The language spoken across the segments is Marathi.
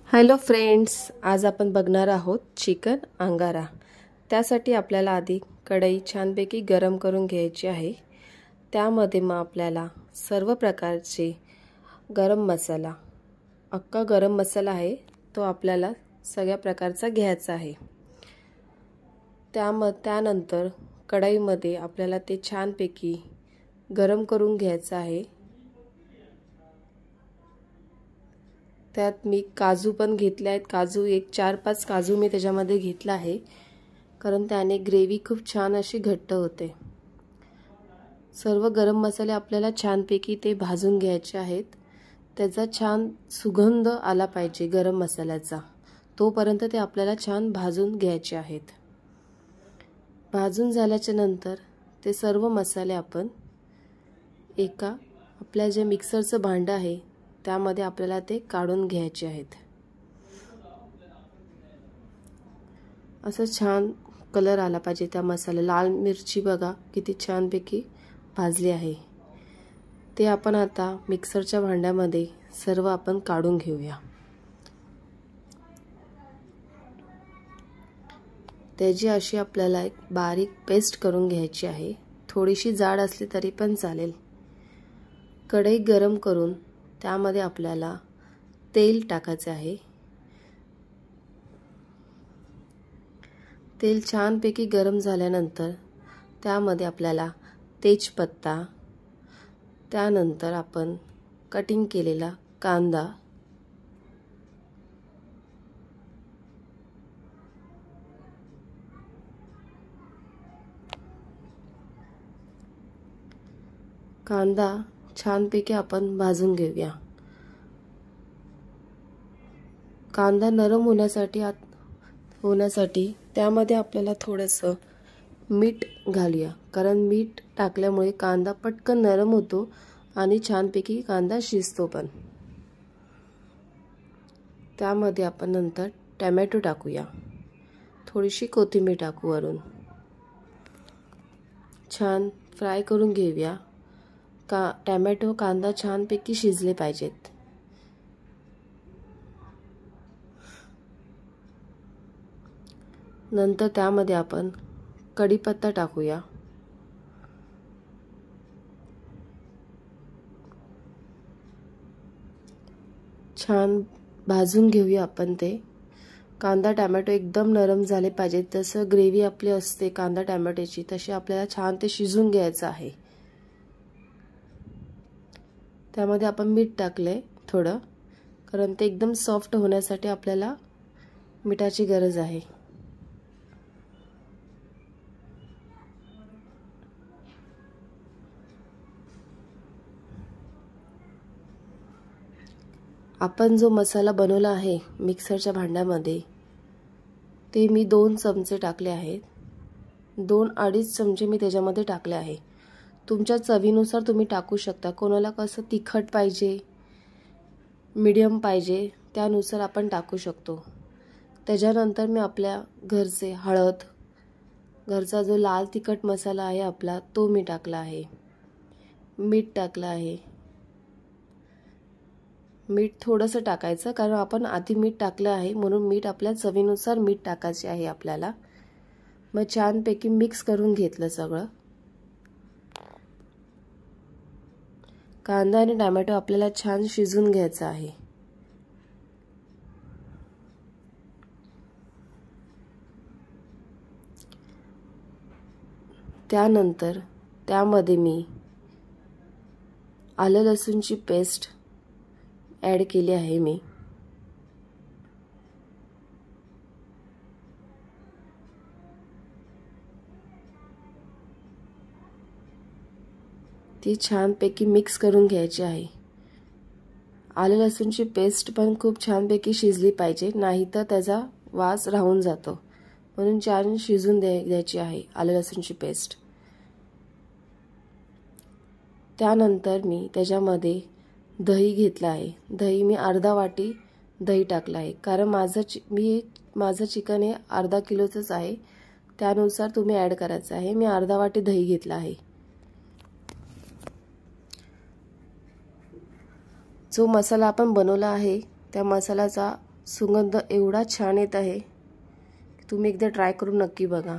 हॅलो फ्रेंड्स, आज आपण बघणार आहोत चिकन अंगारा। त्यासाठी आपल्याला आधी कढई छानपैकी गरम करून घ्यायची आहे। त्यामध्ये मग आपल्याला सर्व प्रकारचे गरम मसाला, अख्खा गरम मसाला आहे तो आपल्याला सगळ्या प्रकारचा घ्यायचा आहे। त्यानंतर कढईमध्ये आपल्याला ते छानपैकी गरम करून घ्यायचं आहे। त्यात मी काजू पण घेतले आहेत। काजू एक 4-5 काजू मी त्याच्यामध्ये घेतला आहे, कारण त्याने ग्रेव्ही खूप छान अशी घट्ट होते। सर्व गरम मसाले आपल्याला छानपैकी ते भाजून घ्यायचे आहेत। त्याचा छान सुगंध आला पाहिजे गरम मसाल्याचा, तोपर्यंत ते आपल्याला छान भाजून घ्यायचे आहेत। भाजून झाल्याच्या नंतर ते सर्व मसाले आपण एका आपल्या जे मिक्सरचं भांडं आहे त्यामध्ये आपल्याला ते काढून घ्यायचे आहेत। असं छान कलर आला पाहिजे त्या मसाला। लाल मिरची बघा किती छानपैकी भाजली आहे। ते आपण आता मिक्सरच्या भांड्यामध्ये सर्व आपण काढून घेऊया। त्याची अशी आपल्याला एक बारीक पेस्ट करून घ्यायची आहे। थोडीशी जाड असली तरी पण चालेल। कढई गरम करून त्यामध्ये आपल्याला तेल टाकायचे आहे। तेल छानपैकी गरम झाल्यानंतर त्यामध्ये आपल्याला तेजपत्ता, त्यानंतर आपण कटिंग केलेला कांदा, कांदा छानपैकी आपण भाजून घेऊया। कांदा नरम होण्यासाठी त्यामध्ये आपल्याला थोडंसं मीठ घालूया, कारण मीठ टाकल्यामुळे कांदा पटकन नरम होतो आणि छानपैकी कांदा शिजतो पण। त्यामध्ये आपण नंतर टोमॅटो टाकूया, थोडीशी कोथिंबीर टाकू वरून। छान फ्राय करून घेऊया। टोमॅटो कांदा छानपैकी शिजले पाहिजेत। नंतर त्यामध्ये आपण कढीपत्ता टाकूया। छान भाजून घेऊया आपण ते। कांदा टोमॅटो एकदम नरम झाले पाहिजे, तसं ग्रेव्ही आपली असते कांदा टोमॅटोची, तशी आपल्याला छान ते शिजून घ्यायचं आहे। त्यामध्ये आपण मीठ टाकले थोडं, कारण ते एकदम सॉफ्ट होण्यासाठी आपल्याला मिठाची गरज आहे। आपण जो मसाला बनवला आहे मिक्सरच्या भांड्यामध्ये, ते मी 2 चमचे टाकले आहेत। 2-2.5 चमचे मी त्याच्यामध्ये टाकले आहे। तुमच्या चवीनुसार तुम्ही टाकू शकता। कोणाला कसं तिखट पाहिजे, मीडियम पाहिजे, त्यानुसार आपण टाकू शकतो। त्याच्यानंतर मी आपल्या घरचे हळद, घरचा जो लाल तिखट मसाला आहे आपला, तो मी टाकला आहे। मीठ टाकलं आहे। मीठ थोडंसं टाकायचं, कारण आपण आधी मीठ टाकलं आहे, म्हणून मीठ आपल्या चवीनुसार मीठ टाकायचे आहे आपल्याला। मग छानपैकी मिक्स करून घेतलं सगळं। कांदा आणि टोमॅटो आपल्याला छान शिजून घ्यायचं आहे। त्यानंतर त्यामध्ये मी आलं लसूणची पेस्ट ॲड केली आहे। मी ती छानपैकी मिक्स करून घ्यायची आहे। आलं लसूणची पेस्ट पण खूप छानपैकी शिजली पाहिजे, नाहीतर त्याचा वास राहून जातो, म्हणून छान शिजून द्यायची आहे आलं लसूणची पेस्ट। त्यानंतर मी त्याच्यामध्ये दही घेतला आहे। दही मी अर्धा वाटी दही टाकला आहे, कारण माझं चिकन हे अर्धा किलोचंच आहे, त्यानुसार तुम्ही ॲड करायचं आहे। मी अर्धा वाटी दही घेतला आहे। जो मसाला आपण बनवला आहे त्या मसाल्याचा सुगंध एवढा छान येत आहे की तुम्ही एकदा ट्राय करून नक्की बघा.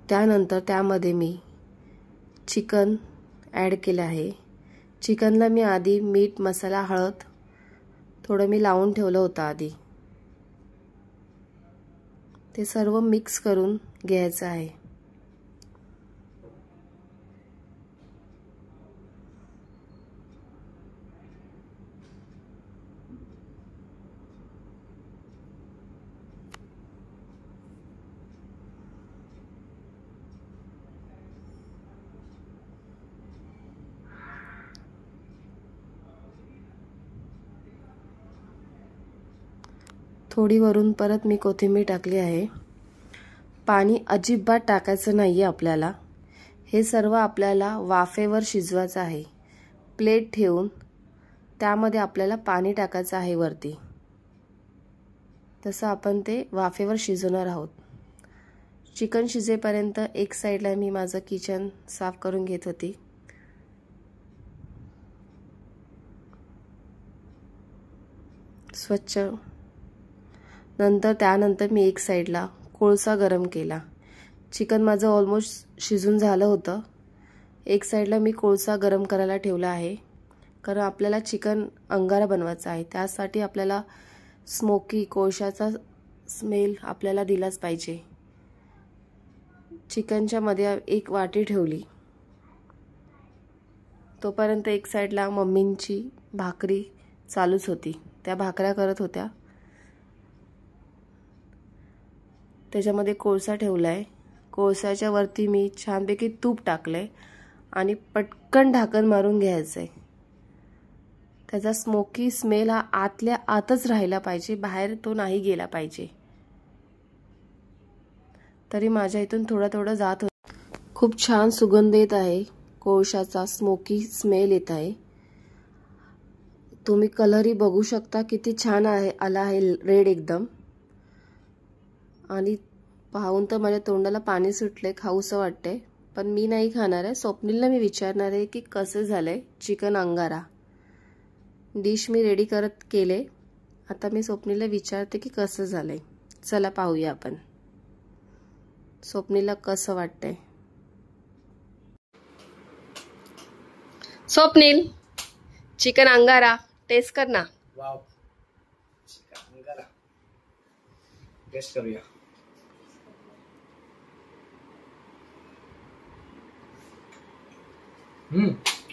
त्यानंतर त्यामध्ये मी चिकन ॲड केलं आहे. चिकनला मी आधी मीठ, मसाला, हळद थोडं मी लावून ठेवलं होतं आधी. ते सर्व मिक्स करून घ्यायचं आहे. थोडी वरून परत मी कोथिंबीर टाकली आहे. पाणी अजिबात टाकायचं नाही आहे आपल्याला. हे सर्व आपल्याला वाफेवर शिजवायचं आहे. प्लेट ठेवून त्यामध्ये आपल्याला पाणी टाकायचं आहे वरती. तसं आपण ते वाफेवर शिजवणार आहोत. चिकन शिजेपर्यंत एक साईडला मी माझं किचन साफ करून घेत होती. स्वच्छ. त्यानंतर मी एक साईडला कोळसा गरम केला. चिकन माझं ऑलमोस्ट शिजून झालं होतं. एक साईडला मी कोळसा गरम करायला ठेवला आहे, कारण आपल्याला चिकन अंगारा बनवायचा आहे. त्यासाठी आपल्याला स्मोकी कोळशाचा स्मेल आपल्याला दिलाच पाहिजे. चिकनच्या मध्ये एक वाटी ठेवली. तोपर्यंत एक साईडला मम्मींची भाकरी चालूच होती. त्या भाकऱ्या करत होत्या. त्याच्यामध्ये कोळसा ठेवलाय. कोळसाच्या वरती मी छानपैकी तूप टाकलंय आणि पटकन ढाकण मारून घ्यायचंय. त्याचा स्मोकी स्मेल हा आतल्या आतच राहिला पाहिजे, बाहेर तो नाही गेला पाहिजे. तरी माझ्या इथून थोडा जात होता. खूप छान सुगंध येत आहे. कोळशाचा स्मोकी स्मेल येत आहे. तुम्ही कलरही बघू शकता किती छान आहे, आला आहे रेड एकदम. आणि पाहून तर माझ्या तोंडाला पाणी सुटले, खाऊसं वाटते. पण मी नाही खाणार आहे. स्वप्नीलला मी विचारणार आहे की कसं झालंय चिकन अंगारा. डिश मी रेडी करत केले. आता मी स्वप्नीलला विचारते की कसं झालंय. चला पाहूया आपण स्वप्नीलला कसं वाटतंय. स्वप्नील, चिकन अंगारा टेस्ट कर ना. वाव, चिकन अंगारा टेस्ट करूया.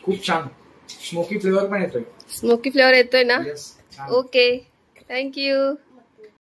खूप छान. स्मोकी फ्लेवर पण येतोय. स्मोकी फ्लेवर येतोय ना. Yes, okay, thank you.